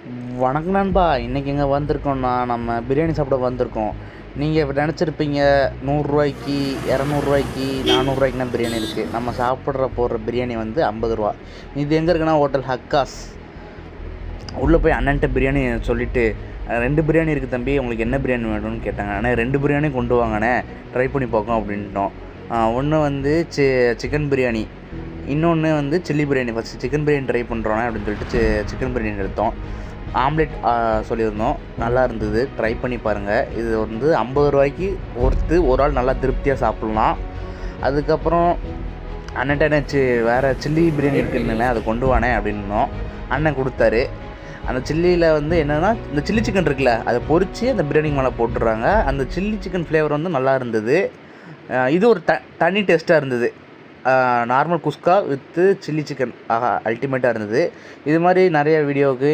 வணக்கம் நண்பா. இன்றைக்கி எங்கே வந்திருக்கோம்னா, நம்ம பிரியாணி சாப்பிட வந்திருக்கோம். நீங்கள் இப்போ நினச்சிருப்பீங்க, நூறுரூவாய்க்கு, இரநூறுவாய்க்கு, நானூறுரூவாய்க்குனா பிரியாணி இருக்குது. நம்ம போடுற பிரியாணி வந்து 50 ரூபா. இது எங்கே இருக்குன்னா, ஹோட்டல் ஹக்காஸ். உள்ளே போய் அண்ணன்ட்ட பிரியாணி சொல்லிவிட்டு, 2 பிரியாணி இருக்குது தம்பி, உங்களுக்கு என்ன பிரியாணி வேணும்னு கேட்டாங்க. அண்ணே 2 பிரியாணி கொண்டு வாங்கண்ணே, ட்ரை பண்ணி பார்க்கோம் அப்படின்ட்டோம். ஒன்று வந்து சிக்கன் பிரியாணி, இன்னொன்று வந்து chilli biryani. First chicken biryani try பண்ணுறோண்ணே அப்படின்னு சொல்லிட்டு சிக்கன் பிரியாணி எடுத்தோம். ஆம்லெட் சொல்லியிருந்தோம், நல்லா இருந்தது, ட்ரை பண்ணி பாருங்கள். இது வந்து 50 ரூபாய்க்கு ஒர்த்து, ஒரு ஆள் நல்லா திருப்தியாக சாப்பிட்லாம். அதுக்கப்புறம் அண்ணன்ட்ட வேறு சில்லி பிரியாணி இருக்குன்னு அதை கொண்டு வானே அப்படின்னோம். அண்ணன் கொடுத்தாரு. அந்த சில்லியில் வந்து என்னென்னா, இந்த சில்லி சிக்கன் இருக்குல்ல, அதை பொரித்து அந்த பிரியாணிக்கு மேலே போட்டுடுறாங்க. அந்த சில்லி சிக்கன் ஃப்ளேவர் வந்து நல்லா இருந்தது. இது ஒரு தனி டேஸ்ட்டாக இருந்தது. Normal kuska with chilli chicken, ஆஹா அல்டிமேட்டாக இருந்தது. இது மாதிரி நிறைய வீடியோவுக்கு